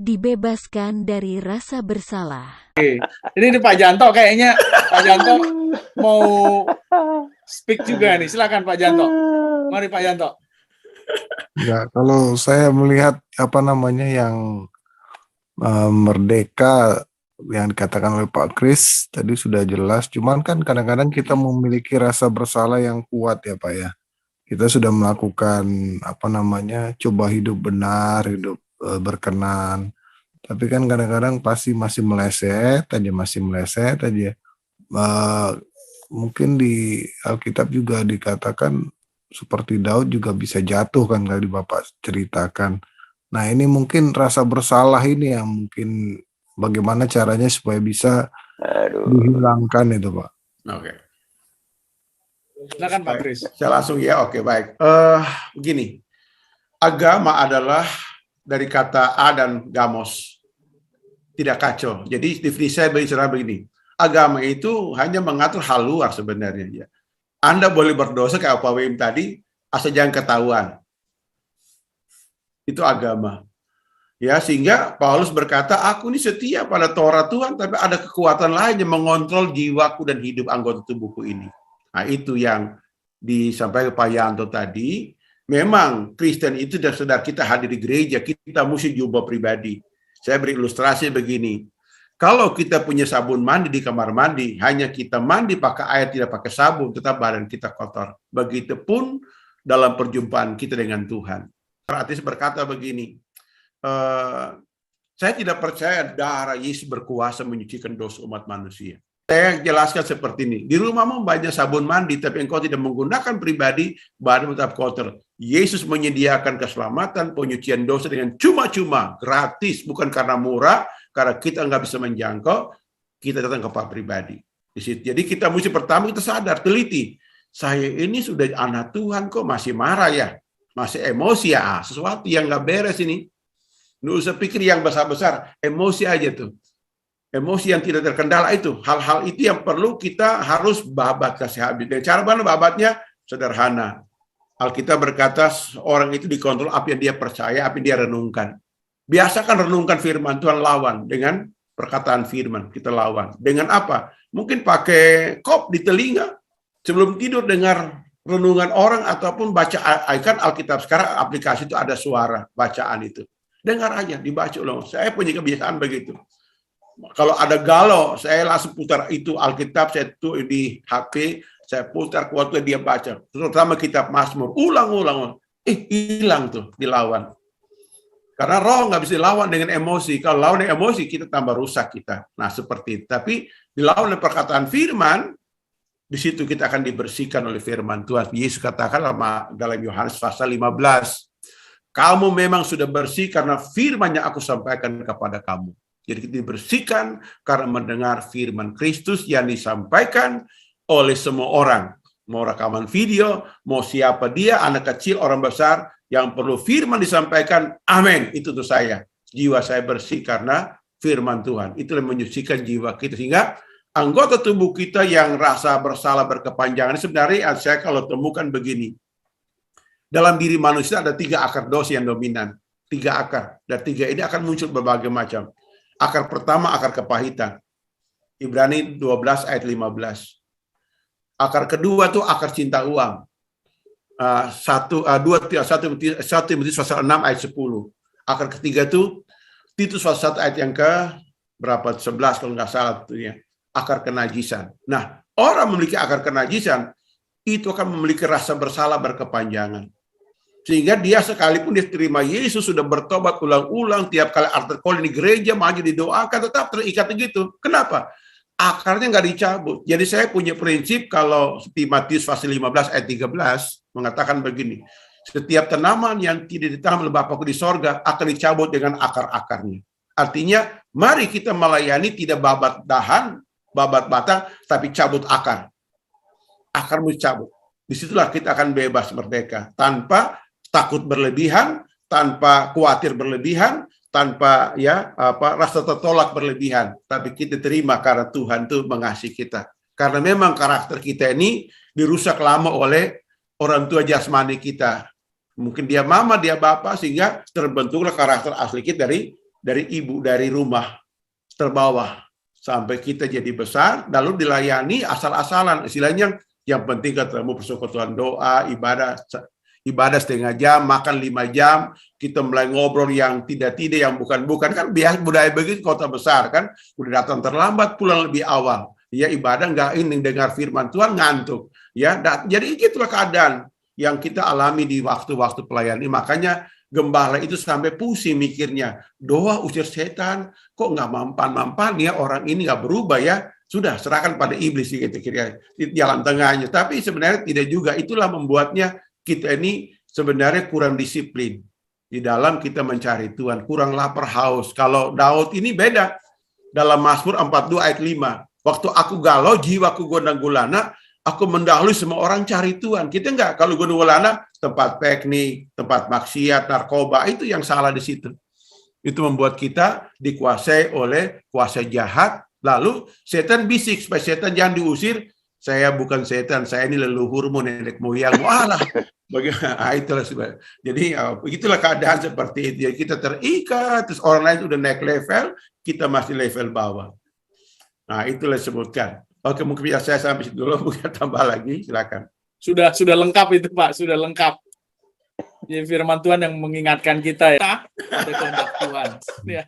Dibebaskan dari rasa bersalah. Ini Pak Janto kayaknya Pak Janto mau speak juga nih. Silakan Pak Janto. Mari Pak Janto. Ya, kalau saya melihat yang merdeka yang dikatakan oleh Pak Kris tadi sudah jelas. Cuman kan kadang-kadang kita memiliki rasa bersalah yang kuat ya Pak ya. Kita sudah melakukan coba hidup benar, hidup berkenan. Tapi kan kadang-kadang pasti masih meleset aja. Eh, Mungkin di Alkitab juga dikatakan seperti Daud juga bisa jatuh kan kali Bapak ceritakan. Nah ini mungkin rasa bersalah ini yang mungkin bagaimana caranya supaya bisa dihilangkan itu Pak. Oke. Silakan Pak Kris. Saya langsung ya, oke baik. Begini, agama adalah dari kata A dan gamos, tidak kacau. Jadi definisi saya bicara begini, agama itu hanya mengatur hal luar sebenarnya. Ya. Anda boleh berdosa kayak Pak Wim tadi, asal jangan ketahuan. Itu agama. Ya, sehingga Paulus berkata, aku ini setia pada Taurat Tuhan, tapi ada kekuatan lain yang mengontrol jiwaku dan hidup anggota tubuhku ini. Nah, itu yang disampaikan Pak Yanto tadi. Memang Kristen itu dan saudara kita hadir di gereja, kita mesti jubah pribadi. Saya beri ilustrasi begini. Kalau kita punya sabun mandi di kamar mandi, hanya kita mandi pakai air, tidak pakai sabun, tetap badan kita kotor. Begitupun dalam perjumpaan kita dengan Tuhan. Artis berkata begini, saya tidak percaya darah Yesus berkuasa menyucikan dosa umat manusia. Saya jelaskan seperti ini. Di rumahmu banyak sabun mandi, tapi engkau tidak menggunakan pribadi, badan tetap kotor. Yesus menyediakan keselamatan, penyucian dosa dengan cuma-cuma, gratis, bukan karena murah, karena kita nggak bisa menjangkau, kita datang ke Pak pribadi. Di situ. Jadi kita mesti pertama kita sadar, teliti. Saya ini sudah anak Tuhan kok masih marah ya, masih emosi ya, sesuatu yang nggak beres ini. Nggak usah pikir yang besar-besar, emosi aja tuh. Emosi yang tidak terkendala itu, hal-hal itu yang perlu kita harus babat kasih habis. Dan cara mana babatnya? Sederhana. Alkitab berkata orang itu dikontrol apa yang dia percaya, apa yang dia renungkan. Biasakan renungkan firman Tuhan, lawan dengan perkataan firman, kita lawan. Dengan apa? Mungkin pakai kop di telinga, sebelum tidur dengar renungan orang ataupun baca kan Alkitab sekarang aplikasi itu ada suara bacaan itu. Dengar aja, dibaca ulang. Saya punya kebiasaan begitu. Kalau ada galau, saya langsung putar itu Alkitab, saya tuh di HP, saya putar waktu dia baca. Terutama kitab Mazmur, ulang-ulang. Hilang tuh, dilawan. Karena roh nggak bisa dilawan dengan emosi. Kalau lawan dengan emosi, kita tambah rusak kita. Nah, seperti itu. Tapi dilawan dengan perkataan firman, di situ kita akan dibersihkan oleh firman Tuhan. Yesus katakan dalam Yohanes pasal 15, kamu memang sudah bersih karena firman yang aku sampaikan kepada kamu. Jadi kita dibersihkan karena mendengar firman Kristus yang disampaikan oleh semua orang. Mau rekaman video, mau siapa dia, anak kecil, orang besar, yang perlu firman disampaikan, amin, itu tuh saya. Jiwa saya bersih karena firman Tuhan. Itu yang menyucikan jiwa kita. Sehingga anggota tubuh kita yang rasa bersalah berkepanjangan, sebenarnya saya kalau temukan begini. Dalam diri manusia ada 3 akar dosa yang dominan. 3 akar. Dan 3 ini akan muncul berbagai macam. Akar pertama, akar kepahitan. Ibrani 12 ayat 15. Akar kedua itu akar cinta uang. 1 Timotius pasal 6 ayat 10. Akar ketiga itu Titus pasal 1 ayat yang ke berapa? 11 kalau nggak salah tentunya. Akar kenajisan. Nah, orang memiliki akar kenajisan itu akan memiliki rasa bersalah berkepanjangan. Sehingga dia sekalipun dia terima Yesus, sudah bertobat ulang-ulang, tiap kali altar call di gereja, maju didoakan, tetap terikat begitu. Kenapa? Akarnya nggak dicabut. Jadi saya punya prinsip kalau di Matius pasal 15 ayat 13 mengatakan begini, setiap tanaman yang tidak ditanam oleh Bapakku di sorga akan dicabut dengan akar-akarnya. Artinya, mari kita melayani tidak babat dahan, babat batang, tapi cabut akar. Akar mesti cabut. Disitulah kita akan bebas merdeka, tanpa takut berlebihan, tanpa khawatir berlebihan, tanpa rasa tertolak berlebihan, tapi kita terima karena Tuhan tuh mengasihi kita. Karena memang karakter kita ini dirusak lama oleh orang tua jasmani kita. Mungkin dia mama, dia bapak, sehingga terbentuklah karakter asli kita dari dari ibu, dari rumah terbawah sampai kita jadi besar, lalu dilayani asal-asalan. Istilahnya yang penting ketemu persekutuan doa, ibadah setengah jam, makan 5 jam, kita mulai ngobrol yang tidak-tidak, yang bukan-bukan. Kan biasa budaya begitu kota besar kan, udah datang terlambat, pulang lebih awal. Ya ibadah nggak ini, dengar firman Tuhan ngantuk. Ya, jadi itulah keadaan yang kita alami di waktu-waktu pelayanan ini. Makanya gembala itu sampai pusing mikirnya, doa usir setan, kok nggak mampan-mampan ya, orang ini nggak berubah ya, sudah serahkan pada iblis gitu kira di jalan tengahnya. Tapi sebenarnya tidak juga, itulah membuatnya kita ini sebenarnya kurang disiplin di dalam kita mencari Tuhan, kurang lapar haus. Kalau Daud ini beda, dalam Mazmur 42 ayat 5, waktu aku galau, jiwaku gondang gulana, aku mendahului semua orang cari Tuhan. Kita enggak, kalau gondang gulana, tempat piknik, tempat maksiat, narkoba, itu yang salah di situ. Itu membuat kita dikuasai oleh kuasa jahat, lalu setan bisik, supaya setan jangan diusir, saya bukan setan, saya ini leluhurmu, nenek moyangmu, alah. Bagaimana? Itulah sebenarnya. Jadi begitulah keadaan seperti itu. Jadi kita terikat, terus orang lain udah naik level, kita masih level bawah. Nah, itulah disebutkan. Oke, mungkin ya saya sampai situ dulu, mungkin tambah lagi, silakan. Sudah lengkap itu Pak, sudah lengkap. Jadi firman Tuhan yang mengingatkan kita ya, ada kehendak Tuhan. Ya.